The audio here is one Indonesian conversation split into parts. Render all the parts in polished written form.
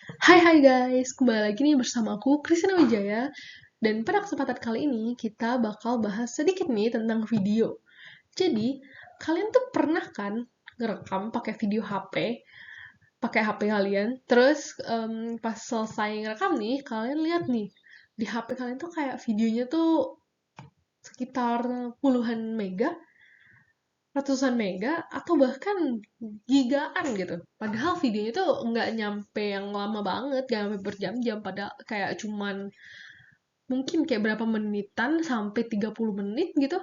Hai guys, kembali lagi nih bersama aku Kristina Wijaya. Dan pada kesempatan kali ini kita bakal bahas sedikit nih tentang video. Jadi, kalian tuh pernah kan ngerekam pakai video HP, pakai HP kalian, terus pas selesai ngerekam nih, kalian lihat nih di HP kalian tuh kayak videonya tuh sekitar puluhan mega, ratusan mega, atau bahkan gigaan gitu. Padahal videonya tuh nggak nyampe yang lama banget, nggak nyampe berjam-jam, padahal kayak cuman mungkin kayak berapa menitan sampai 30 menit gitu.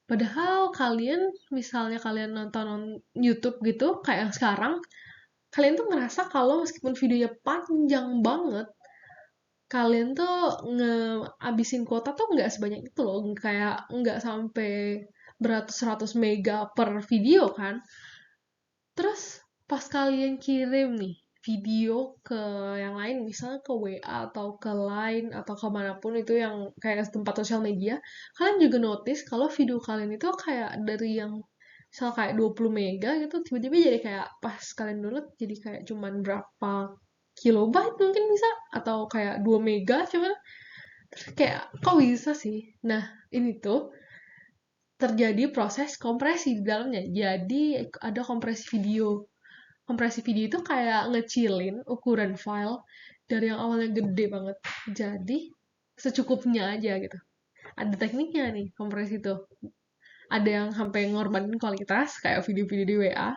Padahal kalian, misalnya kalian nonton YouTube gitu, kayak yang sekarang, kalian tuh ngerasa kalau meskipun videonya panjang banget, kalian tuh ngehabisin kuota tuh nggak sebanyak itu loh, kayak nggak sampai beratus-ratus mega per video kan. Terus pas kalian kirim nih video ke yang lain, misalnya ke WA atau ke Line atau kemanapun itu yang kayak tempat sosial media, kalian juga notice kalau video kalian itu kayak dari yang misal kayak 20 mega gitu, tiba-tiba jadi kayak pas kalian download jadi kayak cuman berapa kilobyte mungkin bisa, atau kayak 2 mega cuman, kayak kok bisa sih? Nah, ini tuh terjadi proses kompresi di dalamnya. Jadi ada kompresi video. Kompresi video itu kayak ngecilin ukuran file dari yang awalnya gede banget jadi secukupnya aja gitu. Ada tekniknya nih kompresi itu. Ada yang sampai ngorbanin kualitas kayak video-video di WA,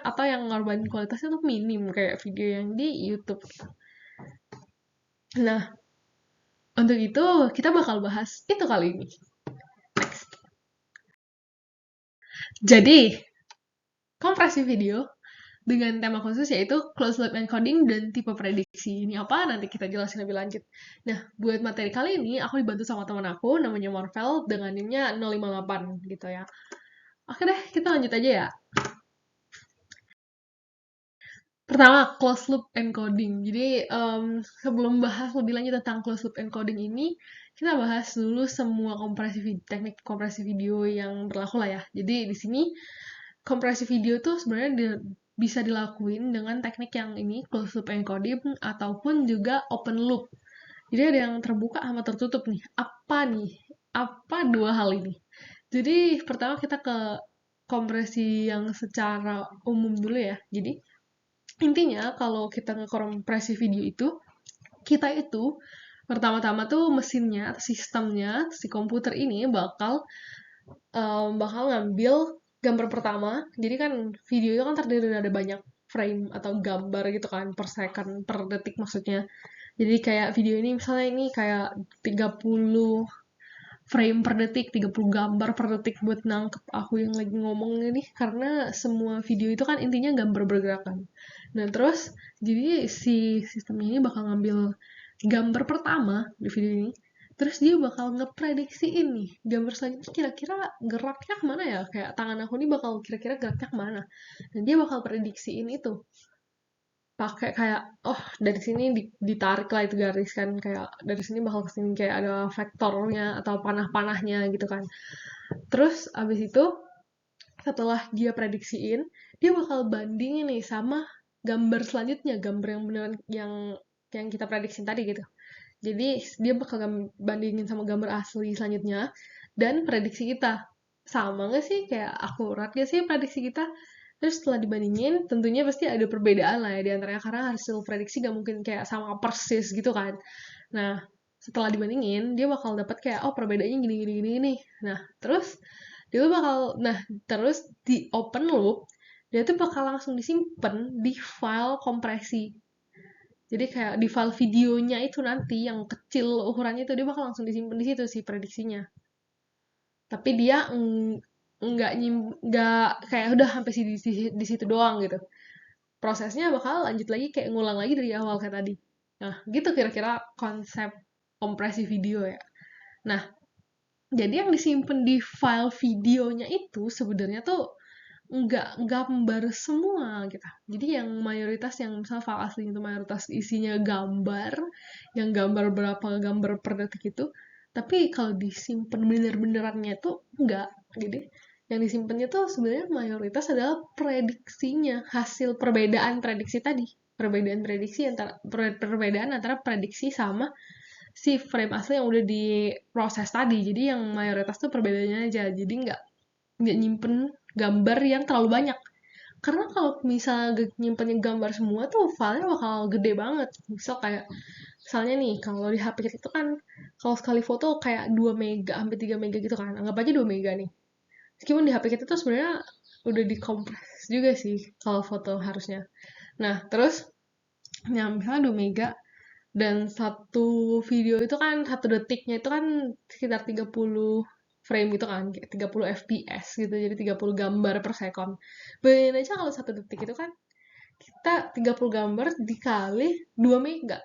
atau yang ngorbanin kualitasnya tuh minim kayak video yang di YouTube. Nah, untuk itu kita bakal bahas itu kali ini. Next. Jadi, kompresi video dengan tema khusus yaitu closed loop encoding dan tipe prediksi. Ini apa? Nanti kita jelasin lebih lanjut. Nah, buat materi kali ini aku dibantu sama teman aku namanya Marvel dengan NIM-nya 058 gitu ya. Oke deh, kita lanjut aja ya. Pertama, closed loop encoding. Jadi, sebelum bahas lebih lanjut tentang closed loop encoding ini, kita bahas dulu semua teknik kompresi video yang berlaku lah ya. Jadi, di sini kompresi video tuh sebenarnya bisa dilakuin dengan teknik yang ini, closed loop encoding, ataupun juga open loop. Jadi ada yang terbuka sama tertutup nih. Apa nih? Apa dua hal ini? Jadi pertama kita ke kompresi yang secara umum dulu ya. Jadi intinya kalau kita ngekompresi video itu, kita itu pertama-tama tuh mesinnya, sistemnya, si komputer ini bakal ngambil gambar pertama. Jadi kan video itu kan terdiri dari ada banyak frame atau gambar gitu kan per second, per detik maksudnya. Jadi kayak video ini misalnya ini kayak 30 frame per detik, 30 gambar per detik buat nangkep aku yang lagi ngomong ini, karena semua video itu kan intinya gambar bergerakan. Nah, terus jadi si sistem ini bakal ngambil gambar pertama di video ini, terus dia bakal ngeprediksiin nih gambar selanjutnya kira-kira geraknya kemana ya, kayak tangan aku ini bakal kira-kira geraknya kemana, dan dia bakal prediksiin itu pakai kayak, oh dari sini ditarik lah itu garis kan, kayak dari sini bakal kesini kayak ada vektornya atau panah-panahnya gitu kan. Terus abis itu setelah dia prediksiin, dia bakal bandingin nih sama gambar selanjutnya, gambar yang beneran yang kita prediksiin tadi gitu. Jadi dia bakal bandingin sama gambar asli selanjutnya dan prediksi kita. Sama nggak sih? Kayak akurat nggak sih prediksi kita? Terus setelah dibandingin, tentunya pasti ada perbedaan lah ya di antaranya, karena hasil prediksi gak mungkin kayak sama persis gitu kan. Nah, setelah dibandingin, dia bakal dapat kayak, oh perbedaannya gini, gini, gini, gini. Nah, nah, terus di open loop, dia tuh bakal langsung disimpan di file kompresi. Jadi kayak di file videonya itu nanti yang kecil ukurannya itu dia bakal langsung disimpan di situ sih prediksinya. Tapi dia nggak kayak udah sampai di situ doang gitu. Prosesnya bakal lanjut lagi kayak ngulang lagi dari awal kayak tadi. Nah, gitu kira-kira konsep kompresi video ya. Nah, jadi yang disimpan di file videonya itu sebenarnya tuh nggak gambar semua gitu. Jadi yang mayoritas yang misal file asli itu mayoritas isinya gambar, yang gambar berapa gambar per detik itu, tapi kalau disimpan bener-benerannya tuh enggak. Jadi yang disimpannya tuh sebenarnya mayoritas adalah prediksinya, hasil perbedaan prediksi tadi. perbedaan antara prediksi sama si frame asli yang udah diproses tadi. Jadi yang mayoritas tuh perbedaannya aja. Jadi nggak nyimpen gambar yang terlalu banyak. Karena kalau misalnya nyimpennya gambar semua tuh filenya bakal gede banget. Misalnya nih, kalau di HP kita itu kan kalau sekali foto kayak 2 mega sampai 3 mega gitu kan. Anggap aja 2 mega nih. Meskipun di HP kita tuh sebenarnya udah dikompres juga sih kalau foto harusnya. Nah, terus misalnya 2 mega dan satu video itu kan 1 detiknya itu kan sekitar 30 frame gitu kan, kayak 30 fps gitu, jadi 30 gambar per sekon. Bayangin aja kalau 1 detik itu kan kita 30 gambar dikali 2 mega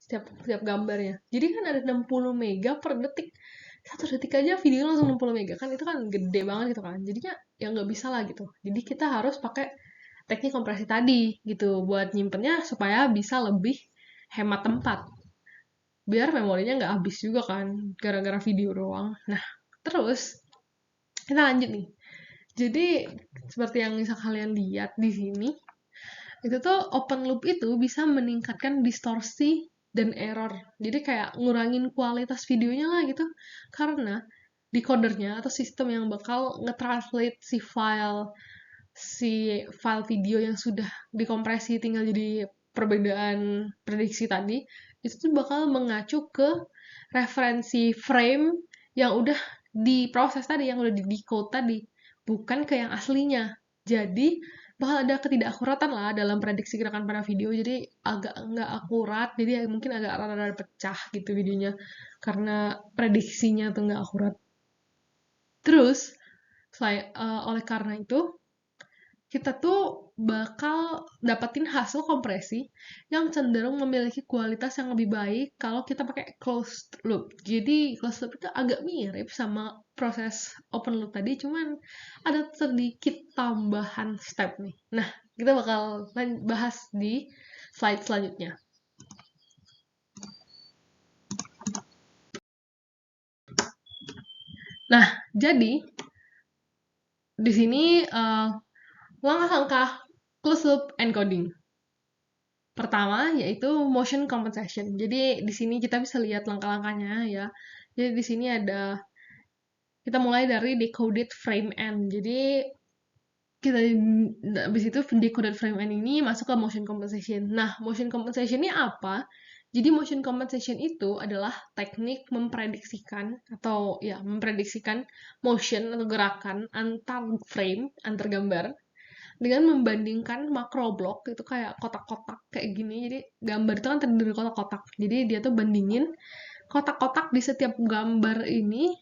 setiap gambarnya. Jadi kan ada 60 mega per detik. 1 detik aja video langsung 60 mega kan, itu kan gede banget gitu kan. Jadinya ya nggak bisa lah gitu. Jadi kita harus pakai teknik kompresi tadi gitu buat nyimpennya supaya bisa lebih hemat tempat. Biar memorinya nggak habis juga kan gara-gara video doang. Nah, terus kita lanjut nih. Jadi seperti yang bisa kalian lihat di sini, itu tuh open loop itu bisa meningkatkan distorsi dan error. Jadi kayak ngurangin kualitas videonya lah gitu. Karena decodernya atau sistem yang bakal nge-translate si file video yang sudah dikompresi tinggal jadi perbedaan prediksi tadi, itu tuh bakal mengacu ke referensi frame yang udah diproses tadi, yang udah di-decode tadi, bukan ke yang aslinya. Jadi bakal ada ketidakakuratan lah dalam prediksi gerakan pada video, jadi agak nggak akurat, jadi mungkin agak rada-rada pecah gitu videonya karena prediksinya tuh nggak akurat. Terus oleh karena itu kita tuh bakal dapetin hasil kompresi yang cenderung memiliki kualitas yang lebih baik kalau kita pakai closed loop. Jadi closed loop itu agak mirip sama proses open loop tadi, cuman ada sedikit tambahan step nih. Nah, kita bakal bahas di slide selanjutnya. Nah, jadi di sini langkah-langkah closed loop encoding. Pertama yaitu motion compensation. Jadi di sini kita bisa lihat langkah-langkahnya ya. Jadi di sini kita mulai dari decoded frame end. Jadi kita habis itu decoded frame end ini masuk ke motion compensation. Nah, motion compensation ini apa? Jadi motion compensation itu adalah teknik memprediksikan motion atau gerakan antar gambar dengan membandingkan makro block itu kayak kotak-kotak kayak gini. Jadi gambar itu kan terdiri dari kotak-kotak. Jadi dia tuh bandingin kotak-kotak di setiap gambar ini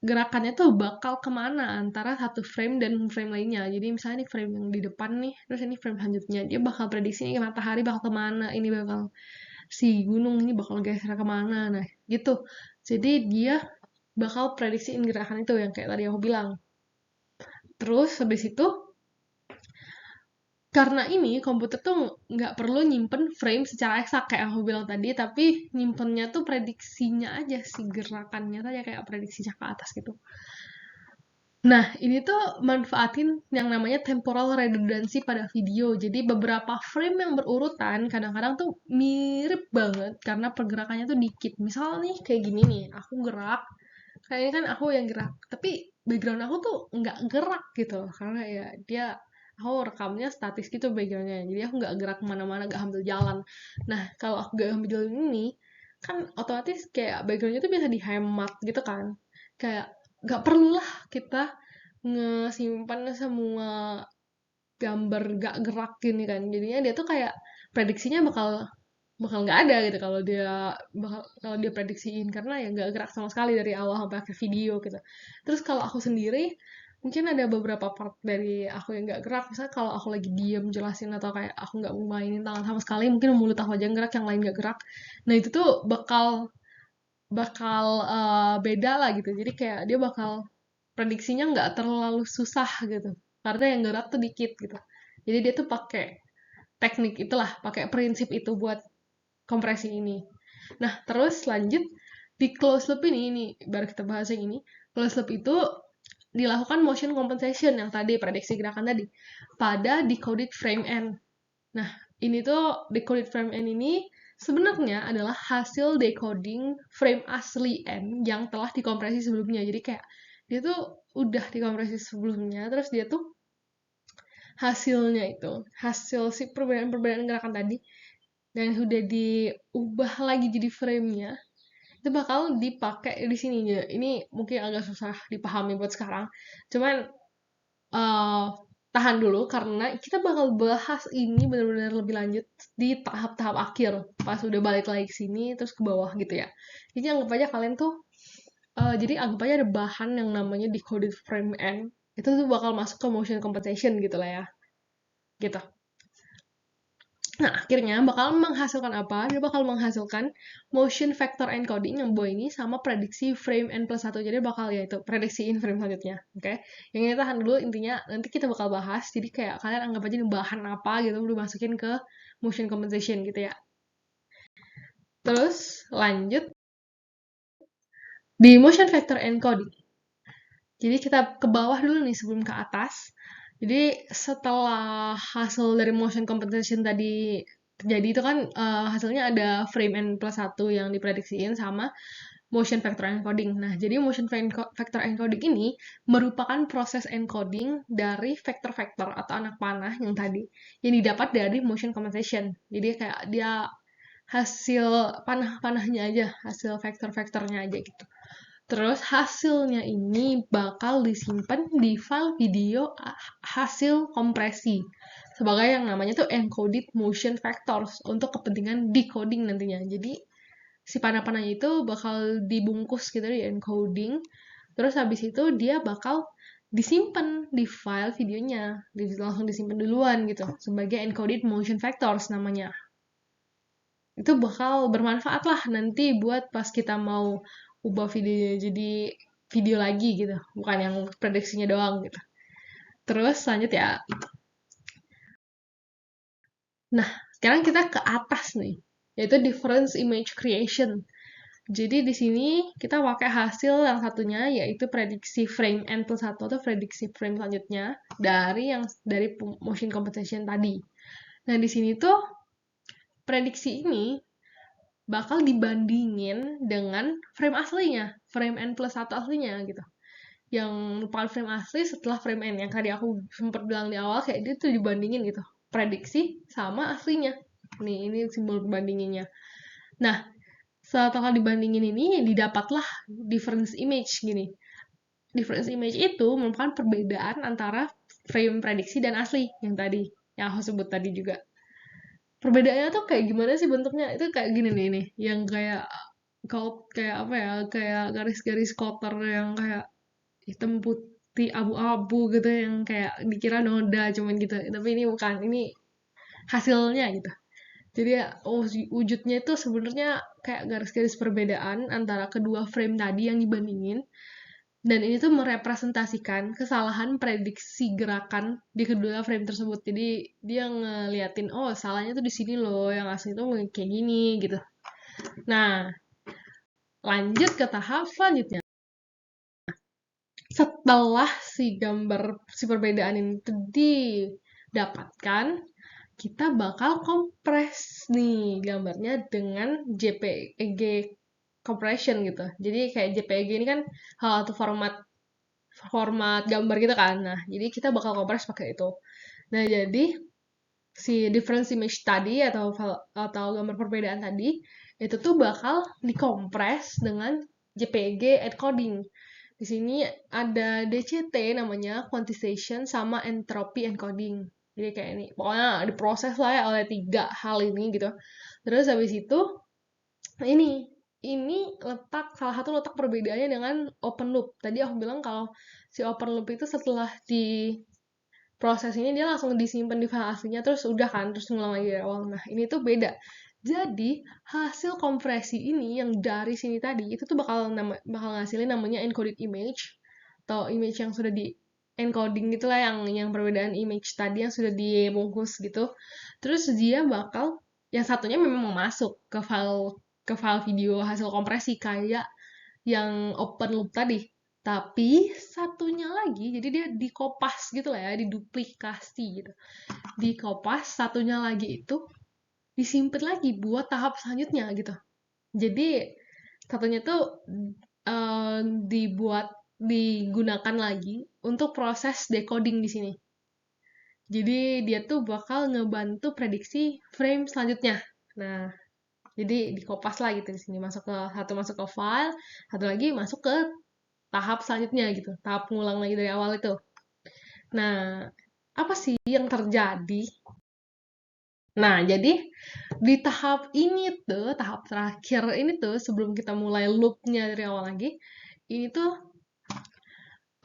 gerakannya tuh bakal kemana antara satu frame dan frame lainnya. Jadi misalnya ini frame yang di depan nih, terus ini frame selanjutnya, dia bakal prediksi ini matahari bakal kemana, ini bakal si gunung ini bakal geser kemana, nah gitu. Jadi dia bakal prediksiin gerakan itu yang kayak tadi aku bilang. Terus habis itu karena ini komputer tuh nggak perlu nyimpen frame secara eksak kayak aku bilang tadi, tapi nyimpennya tuh prediksinya aja, si gerakannya aja kayak prediksinya ke atas gitu. Nah, ini tuh manfaatin yang namanya temporal redundancy pada video. Jadi beberapa frame yang berurutan kadang-kadang tuh mirip banget karena pergerakannya tuh dikit. Misal nih kayak gini nih, aku gerak, kayaknya kan aku yang gerak, tapi background aku tuh nggak gerak gitu karena ya aku rekamnya statis gitu backgroundnya, jadi aku nggak gerak kemana-mana, nggak ambil jalan. Nah, kalau aku nggak ambil jalan ini kan otomatis kayak backgroundnya tuh bisa dihemat gitu kan, kayak nggak perlulah kita ngesimpan semua gambar gak gerak gini kan, jadinya dia tuh kayak prediksinya bakal bakal nggak ada gitu kalau dia prediksiin, karena ya nggak gerak sama sekali dari awal sampai akhir video gitu. Terus kalau aku sendiri mungkin ada beberapa part dari aku yang nggak gerak, misalnya kalau aku lagi diem jelasin atau kayak aku nggak mainin tangan sama sekali, mungkin mulut aku aja yang gerak, yang lain nggak gerak. Nah itu tuh bakal bakal beda lah gitu, jadi kayak dia bakal prediksinya nggak terlalu susah gitu karena yang gerak tuh dikit gitu. Jadi dia tuh pakai teknik itulah, pakai prinsip itu buat kompresi ini. Nah, terus lanjut di close loop ini baru kita bahas yang ini. Close loop itu dilakukan motion compensation yang tadi prediksi gerakan tadi pada decoded frame end. Nah, ini tuh decoded frame n ini sebenarnya adalah hasil decoding frame asli n yang telah dikompresi sebelumnya. Jadi kayak dia tuh udah dikompresi sebelumnya, terus dia tuh hasilnya itu, hasil si perbedaan-perbedaan gerakan tadi, dan udah diubah lagi jadi frame-nya, itu bakal dipakai di sini ya. Ini mungkin agak susah dipahami buat sekarang. Cuman tahan dulu karena kita bakal bahas ini benar-benar lebih lanjut di tahap-tahap akhir pas udah balik lagi ke sini terus ke bawah gitu ya. Jadi anggap aja kalian tuh jadi anggap aja ada bahan yang namanya decoded frame n, itu tuh bakal masuk ke motion compensation gitu lah ya. Gitu. Nah, akhirnya bakal menghasilkan apa? Dia bakal menghasilkan motion vector encoding yang bawah ini sama prediksi frame n plus 1. Jadi bakal ya itu, prediksiin frame selanjutnya. Oke? Yang ini tahan dulu, intinya nanti kita bakal bahas. Jadi kayak kalian anggap aja ini bahan apa gitu, udah masukin ke motion compensation gitu ya. Terus, lanjut di motion vector encoding. Jadi kita ke bawah dulu nih sebelum ke atas. Jadi setelah hasil dari motion compensation tadi terjadi itu kan hasilnya ada frame n plus 1 yang diprediksiin sama motion vector encoding. Nah, jadi motion vector encoding ini merupakan proses encoding dari vektor-vektor atau anak panah yang tadi yang didapat dari motion compensation. Jadi kayak dia hasil panah-panahnya aja, hasil vektor-vektornya aja gitu. Terus hasilnya ini bakal disimpan di file video hasil kompresi sebagai yang namanya tuh encoded motion vectors untuk kepentingan decoding nantinya. Jadi si panah-panahnya itu bakal dibungkus gitu di encoding. Terus habis itu dia bakal disimpan di file videonya, langsung disimpan duluan gitu sebagai encoded motion vectors namanya. Itu bakal bermanfaat lah nanti buat pas kita mau ubah videonya jadi video lagi gitu, bukan yang prediksinya doang gitu. Terus lanjut ya. Nah, sekarang kita ke atas nih, yaitu difference image creation. Jadi di sini kita pakai hasil yang satunya yaitu prediksi frame n plus 1 atau prediksi frame selanjutnya dari motion compensation tadi. Nah, di sini tuh prediksi ini bakal dibandingin dengan frame aslinya, frame n plus 1 aslinya gitu. Yang lupa frame asli setelah frame n, yang tadi aku sempat bilang di awal, kayak dia tuh dibandingin gitu, prediksi sama aslinya. Nih, ini simbol perbandinginnya. Nah, setelah dibandingin ini, didapatlah difference image gini. Difference image itu merupakan perbedaan antara frame prediksi dan asli yang tadi, yang aku sebut tadi juga. Perbedaannya tuh kayak gimana sih bentuknya? Itu kayak gini nih, yang kayak kayak apa ya? Kayak garis-garis kotor yang kayak hitam putih abu-abu gitu yang kayak dikira noda cuman gitu. Tapi ini bukan, ini hasilnya gitu. Jadi ya, wujudnya itu sebenarnya kayak garis-garis perbedaan antara kedua frame tadi yang dibandingin. Dan ini tuh merepresentasikan kesalahan prediksi gerakan di kedua frame tersebut. Jadi dia ngeliatin, oh salahnya tuh di sini loh, yang asli tuh kayak gini gitu. Nah, lanjut ke tahap selanjutnya. Setelah si perbedaan ini didapatkan, kita bakal kompres nih gambarnya dengan JPEG compression gitu. Jadi kayak JPEG ini kan salah satu format gambar gitu kan. Nah, jadi kita bakal kompres pakai itu. Nah, jadi si difference image tadi atau gambar perbedaan tadi itu tuh bakal dikompres dengan JPG encoding. Di sini ada DCT namanya quantization sama entropy encoding. Jadi kayak ini, pokoknya diproses lah ya oleh 3 hal ini gitu. Terus habis itu ini salah satu letak perbedaannya dengan open loop. Tadi aku bilang kalau si open loop itu setelah di proses ini dia langsung disimpan di file aslinya terus udah kan terus ngulang lagi dari awal. Nah, ini tuh beda. Jadi, hasil kompresi ini yang dari sini tadi itu tuh bakal ngasilin namanya encoded image atau image yang sudah di encoding gitulah yang perbedaan image tadi yang sudah dibungkus gitu. Terus dia bakal yang satunya memang masuk ke file video hasil kompresi kayak yang open loop tadi. Tapi satunya lagi, jadi dia dikopas gitu lah ya, diduplikasi gitu. Dikopas, satunya lagi itu disimpan lagi buat tahap selanjutnya gitu. Jadi satunya tuh digunakan lagi untuk proses decoding di sini. Jadi dia tuh bakal ngebantu prediksi frame selanjutnya. Nah, jadi dikopas lah gitu di sini, masuk ke file, satu lagi masuk ke tahap selanjutnya gitu, tahap ngulang lagi dari awal itu. Nah, apa sih yang terjadi? Nah, jadi di tahap ini tuh, tahap terakhir ini tuh, sebelum kita mulai loop-nya dari awal lagi, ini tuh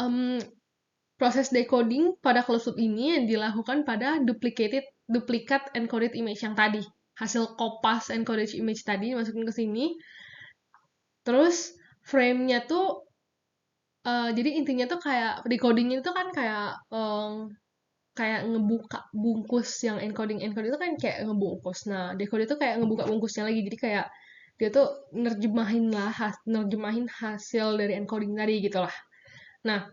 em, proses decoding pada closed loop ini yang dilakukan pada duplicate encoded image yang tadi. Hasil kopas encoded image tadi masukin ke sini. Terus frame-nya tuh jadi intinya tuh kayak decoding itu kan kayak ngebuka bungkus yang encoding itu kan kayak ngebungkus. Nah, decode itu kayak ngebuka bungkusnya lagi. Jadi kayak dia tuh nerjemahin hasil dari encoding tadi gitu lah. Nah,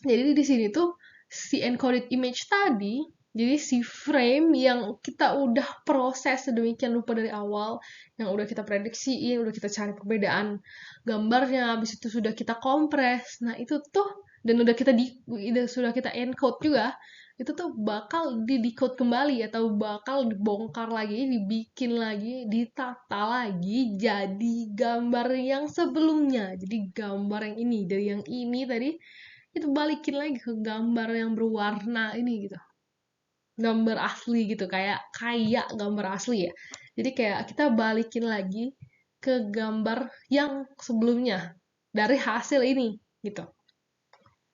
jadi di sini tuh si encoded image tadi, jadi si frame yang kita udah proses sedemikian rupa dari awal, yang udah kita prediksiin, udah kita cari perbedaan gambarnya, habis itu sudah kita kompres. Nah, itu tuh dan sudah kita encode juga, itu tuh bakal di-decode kembali atau bakal dibongkar lagi, dibikin lagi, ditata lagi jadi gambar yang sebelumnya. Jadi gambar yang ini dari yang ini tadi itu balikin lagi ke gambar yang berwarna ini gitu, gambar asli gitu, kayak gambar asli ya. Jadi kayak kita balikin lagi ke gambar yang sebelumnya dari hasil ini gitu.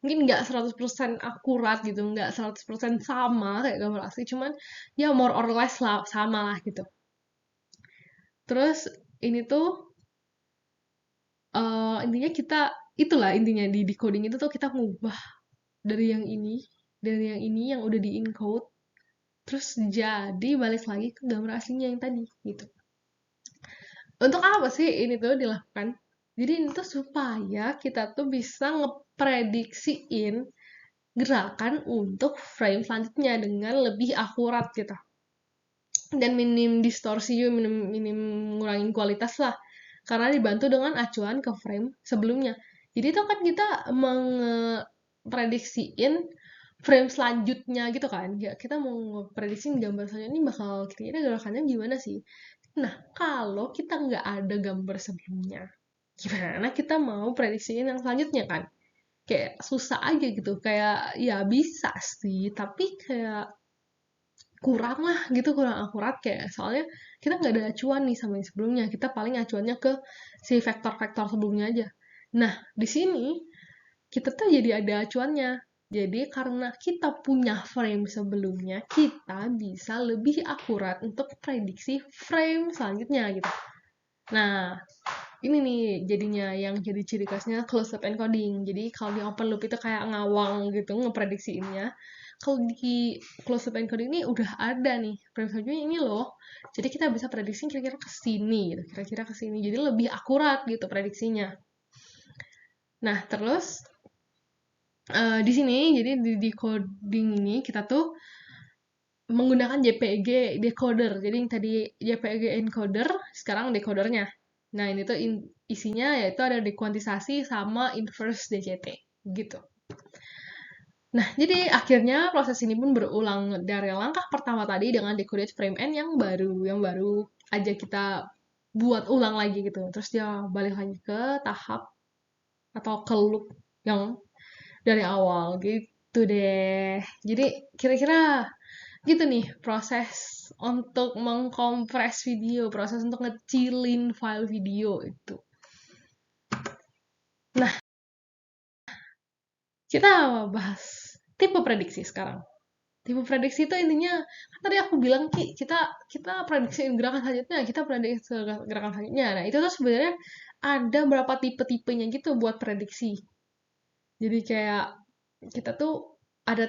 Mungkin nggak 100% akurat gitu, nggak 100% sama kayak gambar asli, cuman ya more or less lah sama lah gitu. Terus ini tuh intinya itulah intinya di decoding itu tuh kita ngubah dari yang ini yang udah di encode, terus jadi balik lagi ke gambar aslinya yang tadi gitu. Untuk apa sih ini tuh dilakukan? Jadi ini tuh supaya kita tuh bisa ngeprediksiin gerakan untuk frame selanjutnya dengan lebih akurat gitu. Dan minim distorsi juga, minim ngurangin kualitas lah. Karena dibantu dengan acuan ke frame sebelumnya. Jadi itu kan kita prediksiin frame selanjutnya gitu kan. Ya, kita mau prediksiin gambar selanjutnya ini bakal kira-kira gerakannya gimana sih. Nah, kalau kita nggak ada gambar sebelumnya, gimana kita mau prediksiin yang selanjutnya kan? Kayak susah aja gitu. Kayak ya bisa sih, tapi kayak kurang lah gitu, kurang akurat kayak soalnya kita nggak ada acuan nih sama yang sebelumnya, kita paling acuannya ke si vektor-vektor sebelumnya aja. Nah, di sini kita tuh jadi ada acuannya. Jadi karena kita punya frame sebelumnya, kita bisa lebih akurat untuk prediksi frame selanjutnya gitu. Nah, ini nih jadinya yang jadi ciri khasnya closed loop encoding. Jadi kalau di open loop itu kayak ngawang gitu ngeprediksiinnya. Kalau di closed loop encoding ini udah ada nih frame selanjutnya ini loh. Jadi kita bisa prediksi kira-kira ke sini gitu, kira-kira ke sini. Jadi lebih akurat gitu prediksinya. Nah, terus di sini jadi di decoding ini kita tuh menggunakan JPEG decoder. Jadi yang tadi JPEG encoder, sekarang decodernya. Nah, ini tuh isinya yaitu ada dekuantisasi sama inverse DCT gitu. Nah, jadi akhirnya proses ini pun berulang dari langkah pertama tadi dengan decoded frame n yang baru aja kita buat ulang lagi gitu. Terus dia balik lagi ke tahap atau ke loop yang dari awal gitu deh. Jadi kira-kira gitu nih proses untuk mengkompres video, proses untuk ngecilin file video itu. Nah, kita bahas tipe prediksi sekarang. Tipe prediksi itu intinya kan tadi aku bilang kita prediksi gerakan selanjutnya, kita prediksi gerakan selanjutnya. Nah, itu tuh sebenarnya ada berapa tipe-tipenya gitu buat prediksi. Jadi kayak kita tuh ada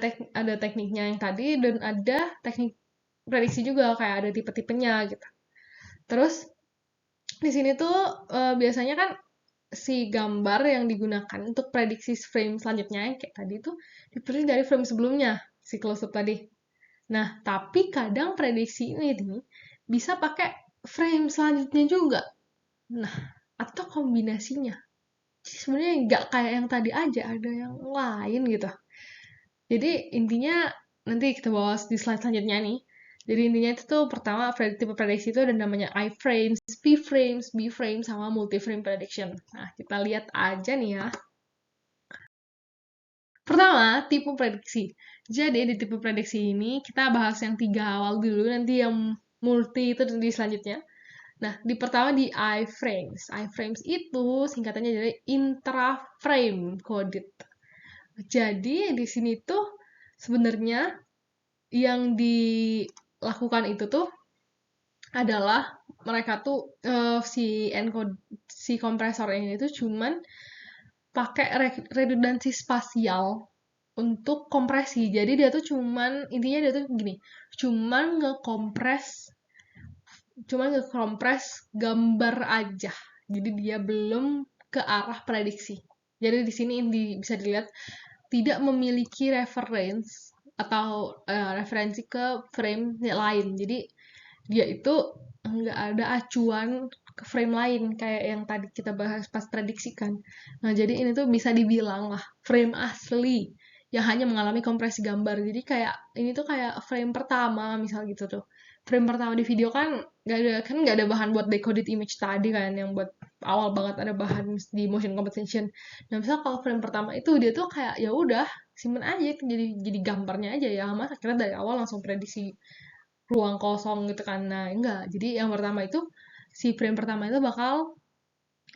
tekniknya yang tadi dan ada teknik prediksi juga kayak ada tipe-tipenya gitu. Terus di sini tuh biasanya kan si gambar yang digunakan untuk prediksi frame selanjutnya yang kayak tadi tuh dipilih dari frame sebelumnya, si close up tadi. Nah, tapi kadang prediksi ini nih bisa pakai frame selanjutnya juga. Nah, atau kombinasinya. Jadi sebenarnya nggak kayak yang tadi aja, ada yang lain gitu. Jadi intinya nanti kita bahas di slide selanjutnya nih. Jadi intinya itu tuh pertama tipe prediksi itu ada namanya iframes, p-frames, b-frames, sama multi-frame prediction. Nah, kita lihat aja nih ya. Pertama, tipe prediksi. Jadi di tipe prediksi ini kita bahas yang 3 awal dulu, nanti yang multi itu di selanjutnya. Nah, di pertama di iframes. Iframes itu singkatannya dari intra-frame coded. Jadi di sini tuh sebenarnya yang dilakukan itu tuh adalah mereka tuh si kompresor ini tuh cuman pakai redundansi spasial untuk kompresi. Jadi dia tuh intinya dia tuh gini, cuman ngekompres gambar aja. Jadi dia belum ke arah prediksi. Jadi di sini bisa dilihat tidak memiliki referensi ke frame lain. Jadi dia itu nggak ada acuan ke frame lain kayak yang tadi kita bahas pas prediksikan. Nah, jadi ini tuh bisa dibilang lah frame asli yang hanya mengalami kompresi gambar. Jadi kayak ini tuh kayak frame pertama misal gitu tuh. Frame pertama di video kan nggak ada bahan buat decoded image tadi kan yang buat awal banget ada bahan di motion composition. Nah, misal kalau frame pertama itu dia tuh kayak ya udah simpen aja itu jadi gambarnya aja ya, mas akhirnya dari awal langsung prediksi ruang kosong gitu kan. Nah, enggak. Jadi yang pertama itu si frame pertama itu bakal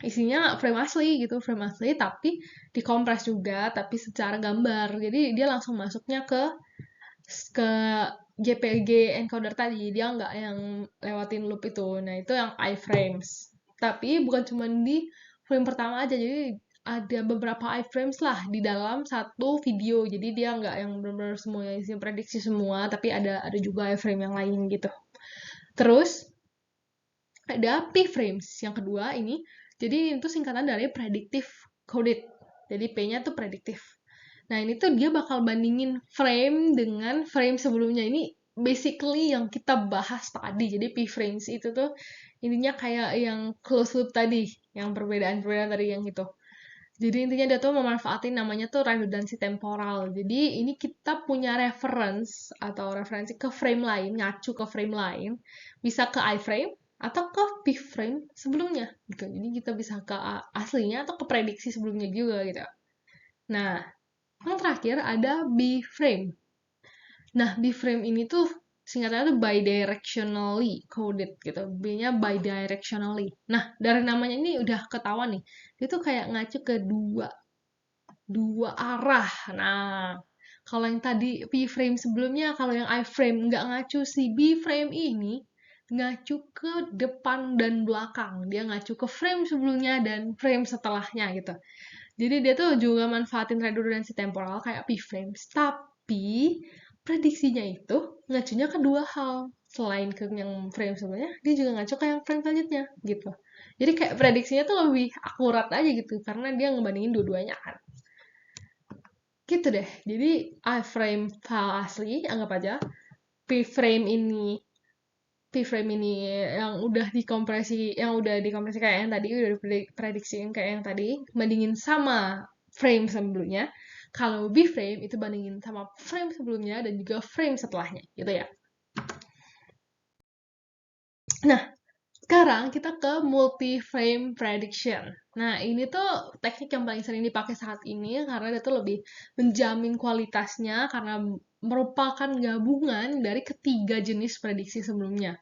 isinya frame asli gitu, frame asli tapi dikompres juga tapi secara gambar. Jadi dia langsung masuknya ke JPG encoder tadi, dia nggak yang lewatin loop itu. Nah, itu yang iframes. Tapi bukan cuma di frame pertama aja, jadi ada beberapa iframes lah di dalam satu video. Jadi dia nggak yang benar-benar semuanya isi prediksi semua, tapi ada juga iframe yang lain gitu. Terus ada p-frames yang kedua ini. Jadi itu singkatan dari predictive coded. Jadi P-nya tuh prediktif. Nah, ini tuh dia bakal bandingin frame dengan frame sebelumnya. Ini basically yang kita bahas tadi. Jadi p-frames itu tuh intinya kayak yang closed loop tadi, yang perbedaan-perbedaan tadi yang itu. Jadi intinya dia tuh memanfaatin namanya tuh redundancy temporal. Jadi ini kita punya reference atau referensi ke frame lain, ngacu ke frame lain, bisa ke iframe atau ke p-frame sebelumnya gitu. Jadi kita bisa ke aslinya atau ke prediksi sebelumnya juga gitu. Nah, yang terakhir ada B-frame. Nah, B-frame ini tuh singkatannya tuh bidirectionally coded gitu. B-nya bidirectionally. Nah, dari namanya ini udah ketahuan nih. Dia tuh kayak ngacu ke dua arah. Nah, kalau yang tadi B-frame sebelumnya, kalau yang I-frame nggak ngacu, si B-frame ini ngacu ke depan dan belakang. Dia ngacu ke frame sebelumnya dan frame setelahnya gitu. Jadi dia tuh juga manfaatin redundancy temporal kayak p-frames, tapi prediksinya itu ngacunya ke dua hal. Selain ke yang frame sebelumnya, dia juga ngacu ke yang frame selanjutnya gitu. Jadi kayak prediksinya tuh lebih akurat aja gitu karena dia ngebandingin dua-duanya kan. Gitu deh. Jadi iframe file asli anggap aja p-frame ini yang udah dikompresi kayak yang tadi, udah diprediksiin kayak yang tadi, bandingin sama frame sebelumnya. Kalau B-frame itu bandingin sama frame sebelumnya dan juga frame setelahnya, gitu ya. Nah, sekarang kita ke multi-frame prediction. Nah, ini tuh teknik yang paling sering dipakai saat ini karena dia tuh lebih menjamin kualitasnya karena merupakan gabungan dari ketiga jenis prediksi sebelumnya.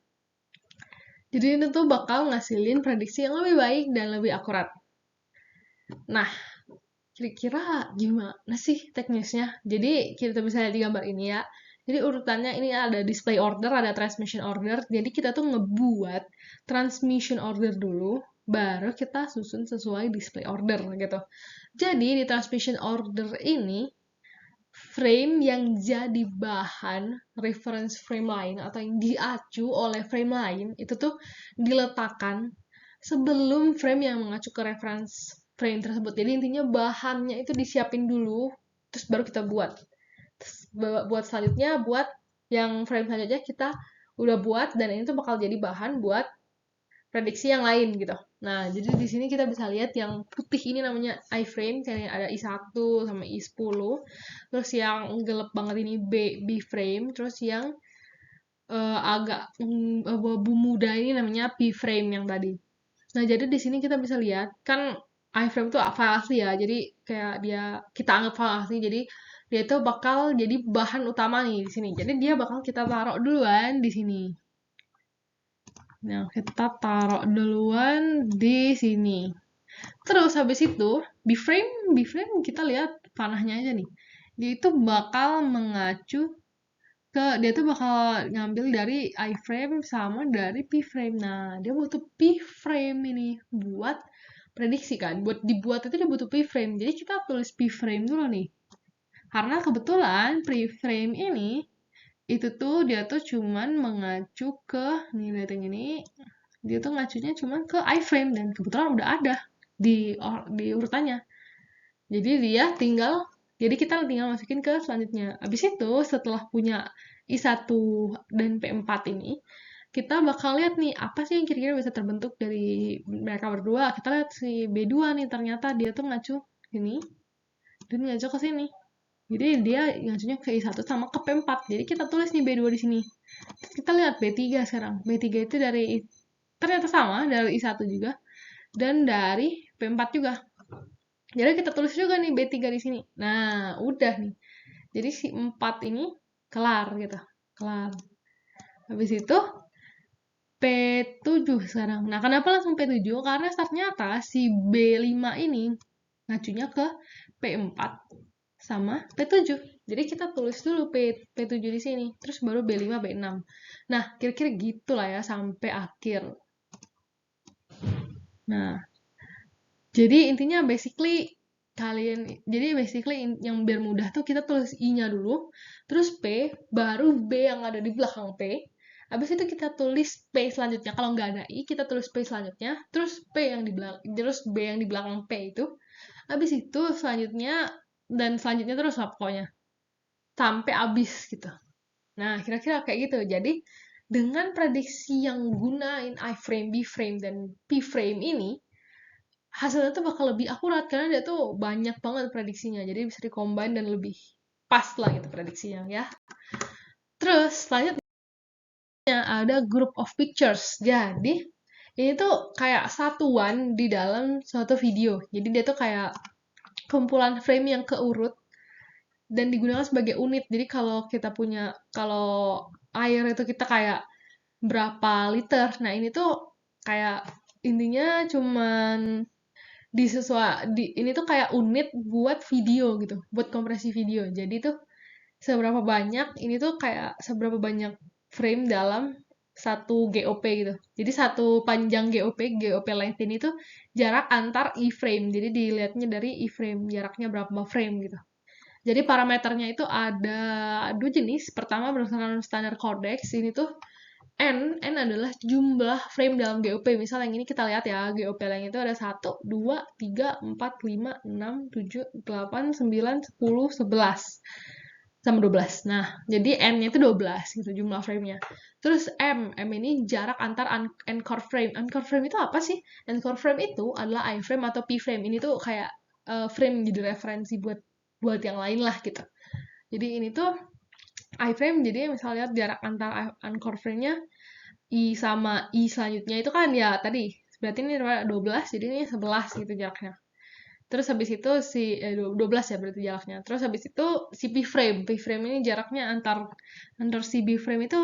Jadi ini tuh bakal ngasilin prediksi yang lebih baik dan lebih akurat. Nah, kira-kira gimana sih teknisnya? Jadi kita bisa lihat di gambar ini ya. Jadi urutannya ini ada display order, ada transmission order. Jadi kita tuh ngebuat transmission order dulu, baru kita susun sesuai display order gitu. Jadi di transmission order ini, frame yang jadi bahan reference frame lain atau yang diacu oleh frame lain itu tuh diletakkan sebelum frame yang mengacu ke reference frame tersebut. Jadi intinya bahannya itu disiapin dulu, terus baru kita buat. Terus buat selanjutnya, buat yang frame selanjutnya kita udah buat, dan ini tuh bakal jadi bahan buat prediksi yang lain gitu. Nah, jadi di sini kita bisa lihat yang putih ini namanya iframe, kayak ada I1 sama I10. Terus yang gelap banget ini B-frame, terus yang agak abu-abu muda ini namanya P-frame yang tadi. Nah, jadi di sini kita bisa lihat kan iframe itu file asli ya. Jadi kayak dia kita anggap file asli. Jadi dia itu bakal jadi bahan utama nih di sini. Jadi dia bakal kita taruh duluan di sini. Nah, kita taruh duluan di sini. Terus habis itu B-frame kita lihat panahnya aja nih. Dia itu bakal mengacu dia tuh bakal ngambil dari iframe sama dari p-frame. Nah, dia butuh p-frame ini buat prediksi kan. Buat dibuat itu dia butuh p-frame. Jadi kita tulis p-frame dulu nih. Karena kebetulan p-frame ini itu tuh dia tuh cuman mengacu ke nih lihat yang ini. Dia tuh ngacunya cuman ke iframe dan kebetulan udah ada di urutannya. Jadi kita tinggal masukin ke selanjutnya. Habis itu setelah punya I1 dan P4 ini, kita bakal lihat nih apa sih yang kira-kira bisa terbentuk dari mereka berdua. Kita lihat si B2 nih, ternyata dia tuh ngacu ini dan ngacu ke sini. Jadi dia ngacunya ke I1 sama ke P4. Jadi kita tulis nih B2 di sini. Terus kita lihat B3 sekarang. B3 itu ternyata sama dari I1 juga dan dari P4 juga. Jadi kita tulis juga nih B3 di sini. Nah, udah nih. Jadi si 4 ini kelar gitu. Kelar. Habis itu P7 sekarang. Nah, kenapa langsung P7? Karena ternyata si B5 ini ngacunya ke P4 sama P7. Jadi kita tulis dulu P7 di sini, terus baru B5, B6. Nah, kira-kira gitulah ya sampai akhir. Nah, jadi intinya basically yang biar mudah tuh kita tulis I-nya dulu, terus P, baru B yang ada di belakang P. Habis itu kita tulis P selanjutnya. Kalau nggak ada I, kita tulis P selanjutnya, terus B yang di belakang P itu. Habis itu selanjutnya dan selanjutnya terus lah pokoknya. Sampai habis gitu. Nah, kira-kira kayak gitu. Jadi, dengan prediksi yang gunain iframe, B-frame, dan P-frame ini, hasilnya tuh bakal lebih akurat karena dia tuh banyak banget prediksinya. Jadi bisa dikombin dan lebih pas lah gitu prediksinya ya. Terus selanjutnya ada group of pictures. Jadi ini tuh kayak satuan di dalam suatu video. Jadi dia tuh kayak kumpulan frame yang keurut dan digunakan sebagai unit. Jadi kalau air itu kita kayak berapa liter. Nah, ini tuh kayak intinya cuman ini tuh kayak unit buat video gitu, buat kompresi video. Jadi tuh seberapa banyak frame dalam satu GOP gitu. Jadi satu panjang GOP length ini tuh jarak antar iframe. Jadi dilihatnya dari iframe, jaraknya berapa frame gitu. Jadi parameternya itu ada dua jenis. Pertama berdasarkan standar Codex, ini tuh N adalah jumlah frame dalam GOP. Misal yang ini kita lihat ya, GOP yang itu ada 1, 2, 3, 4, 5, 6, 7, 8, 9, 10, 11. Sama 12. Nah, jadi N-nya itu 12 gitu jumlah frame-nya. Terus M ini jarak antar anchor frame. Anchor frame itu apa sih? Anchor frame itu adalah iframe atau p-frame. Ini tuh kayak frame jadi referensi buat yang lain lah gitu. Jadi ini tuh iframe, jadi misalnya lihat jarak antar anchor frame-nya I sama I selanjutnya itu kan ya tadi berarti ini 12 jadi ini 11 gitu jaraknya. Terus habis itu 12 ya berarti jaraknya. Terus habis itu si p-frame ini jaraknya antar si b-frame itu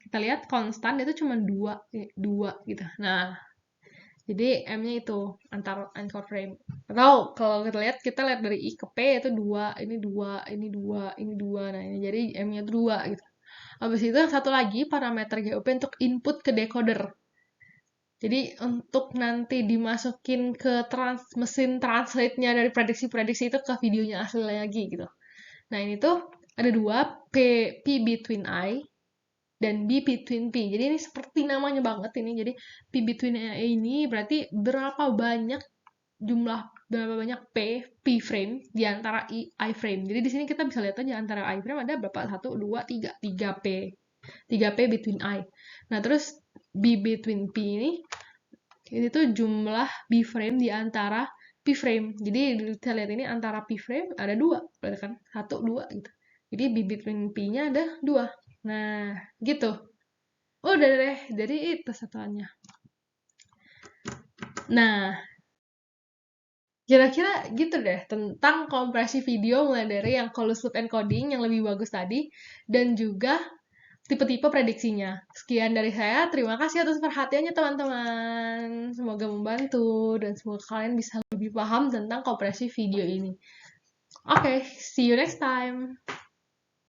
kita lihat konstan itu cuma 2 gitu. Nah, jadi M-nya itu anchor frame. Atau kalau kita lihat dari I ke P itu 2, ini 2, ini 2, ini 2. Nah, ini jadi M-nya itu 2 gitu. Habis itu yang satu lagi parameter GOP untuk input ke decoder. Jadi untuk nanti dimasukin ke mesin translate-nya dari prediksi-prediksi itu ke videonya asli lagi gitu. Nah, ini tuh ada dua, P between I dan B between P. Jadi ini seperti namanya banget ini. Jadi P between I ini berarti berapa banyak jumlah berapa banyak p frame di antara I frame. Jadi di sini kita bisa lihat aja antara I frame ada berapa, 1, 2, 3, 3p between I. Nah terus B between P ini tuh jumlah B frame di antara P frame. Jadi kita lihat ini antara P frame ada 2, berarti kan 1, 2 gitu. Jadi B between P-nya ada 2. Nah, gitu. Udah deh, jadi itu satuannya. Nah, kira-kira gitu deh tentang kompresi video mulai dari yang closed loop encoding yang lebih bagus tadi, dan juga tipe-tipe prediksinya. Sekian dari saya, terima kasih atas perhatiannya teman-teman. Semoga membantu dan semoga kalian bisa lebih paham tentang kompresi video ini. Oke, see you next time.